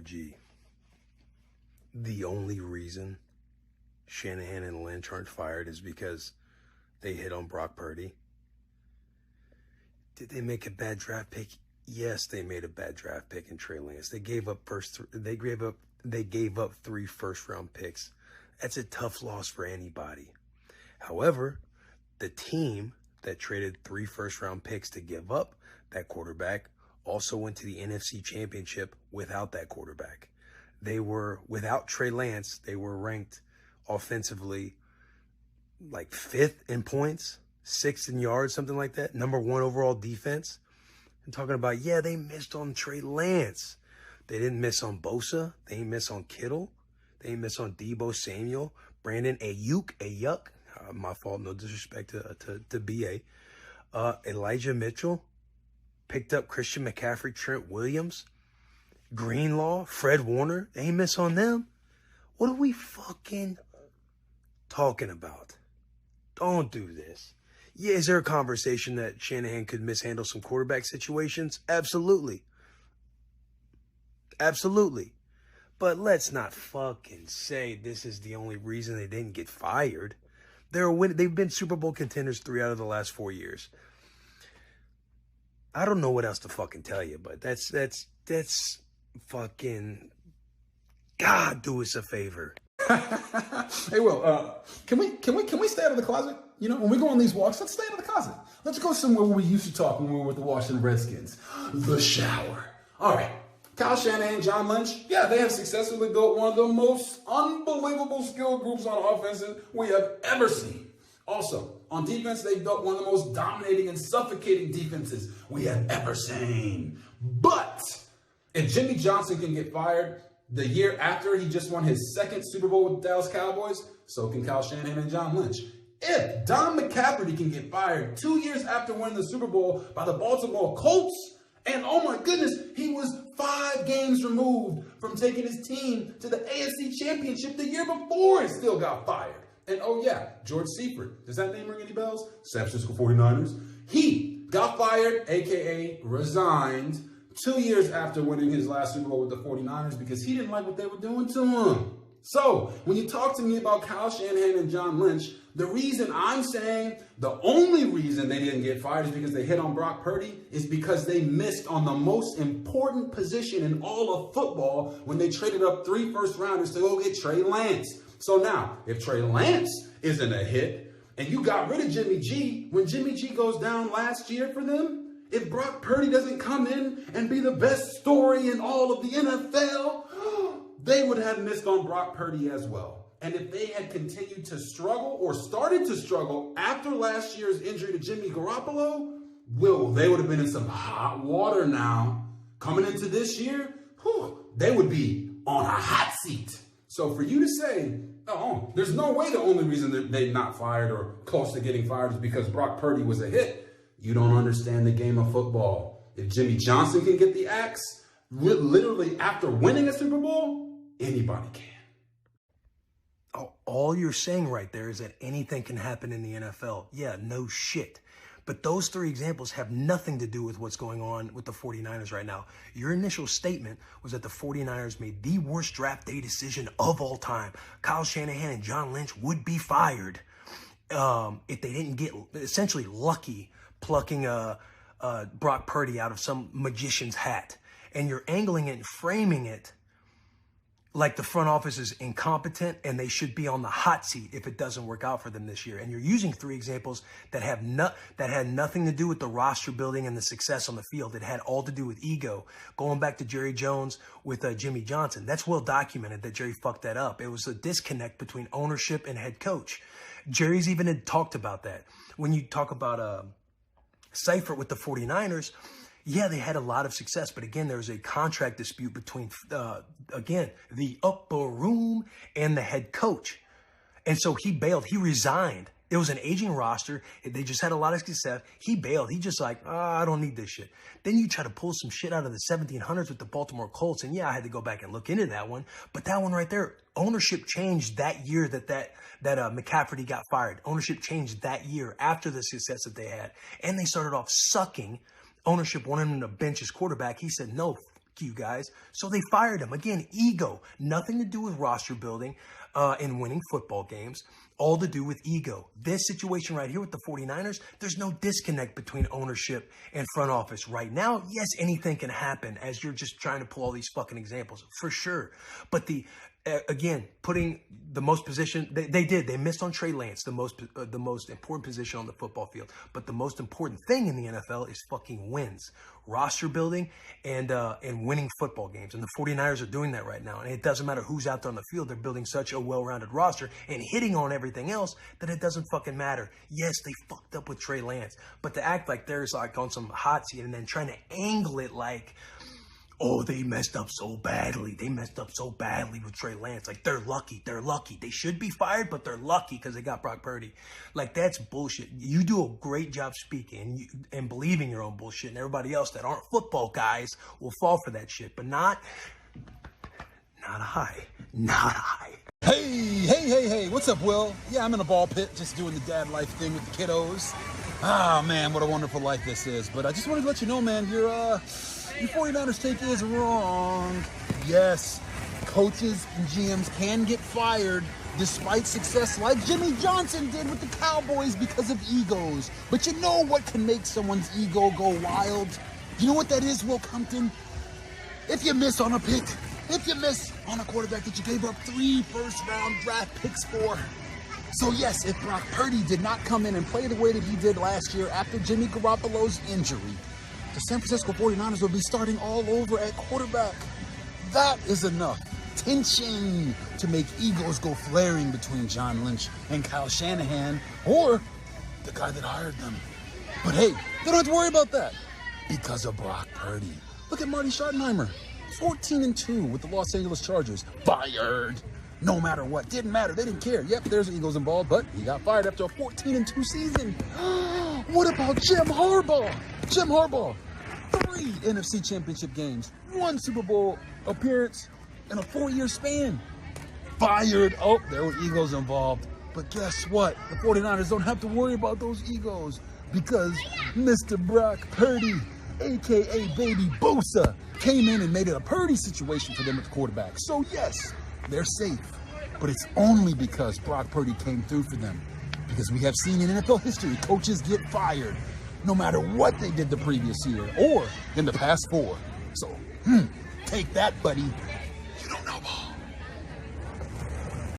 RG. The only reason Shanahan and Lynch aren't fired is because they hit on Brock Purdy. Did they make a bad draft pick? Yes, they made a bad draft pick in Trey Lance. They gave up three first-round picks. That's a tough loss for anybody. However, the team that traded 3 first-round picks to give up that quarterback also went to the NFC Championship without that quarterback. They were, without Trey Lance, they were ranked offensively like 5th in points, 6th in yards, something like that. Number 1 overall defense. I'm talking about, yeah, they missed on Trey Lance. They didn't miss on Bosa. They didn't miss on Kittle. They didn't miss on Deebo Samuel, Brandon Ayuk. My fault, no disrespect to BA. Elijah Mitchell. Picked up Christian McCaffrey, Trent Williams, Greenlaw, Fred Warner. They ain't miss on them. What are we fucking talking about? Don't do this. Yeah, is there a conversation that Shanahan could mishandle some quarterback situations? Absolutely. Absolutely. But let's not fucking say this is the only reason they didn't get fired. They've been Super Bowl contenders 3 out of the last 4 years. I don't know what else to fucking tell you, but that's fucking, God, do us a favor. Hey, Will, can we stay out of the closet? You know, when we go on these walks, let's stay out of the closet. Let's go somewhere where we used to talk when we were with the Washington Redskins. The shower. All right. Kyle Shanahan, John Lynch, yeah, they have successfully built one of the most unbelievable skill groups on offense we have ever seen. Also, on defense, they've built one of the most dominating and suffocating defenses we have ever seen. But if Jimmy Johnson can get fired the year after he just won his 2nd Super Bowl with the Dallas Cowboys, so can Kyle Shanahan and John Lynch. If Don McCaffrey can get fired 2 years after winning the Super Bowl by the Baltimore Colts, and oh my goodness, he was 5 games removed from taking his team to the AFC Championship the year before, and still got fired. And oh yeah, George Seifert. Does that name ring any bells? San Francisco 49ers. He got fired, aka resigned, 2 years after winning his last Super Bowl with the 49ers because he didn't like what they were doing to him. So when you talk to me about Kyle Shanahan and John Lynch, the reason I'm saying the only reason they didn't get fired is because they hit on Brock Purdy is because they missed on the most important position in all of football when they traded up 3 first-rounders to go get Trey Lance. So now, if Trey Lance isn't a hit, and you got rid of Jimmy G, when Jimmy G goes down last year for them, if Brock Purdy doesn't come in and be the best story in all of the NFL, they would have missed on Brock Purdy as well. And if they had continued to struggle or started to struggle after last year's injury to Jimmy Garoppolo, they would have been in some hot water now. Coming into this year, they would be on a hot seat. So for you to say, oh, there's no way the only reason that they're not fired or close to getting fired is because Brock Purdy was a hit, you don't understand the game of football. If Jimmy Johnson can get the axe, literally after winning a Super Bowl, anybody can. Oh, all you're saying right there is that anything can happen in the NFL. Yeah, no shit. But those 3 examples have nothing to do with what's going on with the 49ers right now. Your initial statement was that the 49ers made the worst draft day decision of all time. Kyle Shanahan and John Lynch would be fired if they didn't get essentially lucky plucking Brock Purdy out of some magician's hat. And you're angling it and framing it like the front office is incompetent and they should be on the hot seat if it doesn't work out for them this year. And you're using 3 examples that had nothing to do with the roster building and the success on the field. It had all to do with ego. Going back to Jerry Jones with Jimmy Johnson, that's well documented that Jerry fucked that up. It was a disconnect between ownership and head coach. Jerry's even had talked about that. When you talk about Seifert with the 49ers, yeah, they had a lot of success, but again, there was a contract dispute between, the upper room and the head coach. And so he bailed. He resigned. It was an aging roster. They just had a lot of success. He bailed. He just like, I don't need this shit. Then you try to pull some shit out of the 1700s with the Baltimore Colts. And yeah, I had to go back and look into that one. But that one right there, ownership changed that year that McCaffrey got fired. Ownership changed that year after the success that they had. And they started off sucking. Ownership wanted him to bench his quarterback. He said, no, you guys. So they fired him. Again, ego. Nothing to do with roster building and winning football games. All to do with ego. This situation right here with the 49ers, there's no disconnect between ownership and front office right now. Yes, anything can happen as you're just trying to pull all these fucking examples, for sure. But again, putting the most position, they missed on Trey Lance, the most important position on the football field. But the most important thing in the NFL is fucking wins, roster building, and winning football games. And the 49ers are doing that right now. And it doesn't matter who's out there on the field. They're building such a well-rounded roster and hitting on everything else that it doesn't fucking matter. Yes, they fucked up with Trey Lance, but to act like there's like on some hot seat and then trying to angle it like, oh, they messed up so badly. They messed up so badly with Trey Lance. Like, they're lucky. They're lucky. They should be fired, but they're lucky because they got Brock Purdy. Like, that's bullshit. You do a great job speaking and believing your own bullshit, and everybody else that aren't football guys will fall for that shit. But not I. Not I. Hey, what's up, Will? Yeah, I'm in a ball pit just doing the dad life thing with the kiddos. Ah, man, what a wonderful life this is. But I just wanted to let you know, man, your 49ers take is wrong. Yes, coaches and GMs can get fired despite success like Jimmy Johnson did with the Cowboys because of egos. But you know what can make someone's ego go wild? You know what that is, Will Compton? If you miss on a pick, if you miss on a quarterback that you gave up 3 first-round draft picks for. So yes, if Brock Purdy did not come in and play the way that he did last year after Jimmy Garoppolo's injury, the San Francisco 49ers will be starting all over at quarterback. That is enough tension to make egos go flaring between John Lynch and Kyle Shanahan, or the guy that hired them. But hey, they don't have to worry about that because of Brock Purdy. Look at Marty Schottenheimer, 14-2 with the Los Angeles Chargers. Fired. No matter what. Didn't matter. They didn't care. Yep, there's egos involved, but he got fired after a 14-2 season. What about Jim Harbaugh? Jim Harbaugh, 3 NFC Championship games, 1 Super Bowl appearance in a 4-year span. Fired. Oh, there were egos involved. But guess what? The 49ers don't have to worry about those egos because Mr. Brock Purdy, a.k.a. Baby Bosa, came in and made it a Purdy situation for them at the quarterback. So yes, they're safe. But it's only because Brock Purdy came through for them. Because we have seen in NFL history, coaches get fired no matter what they did the previous year or in the past 4. So, take that, buddy.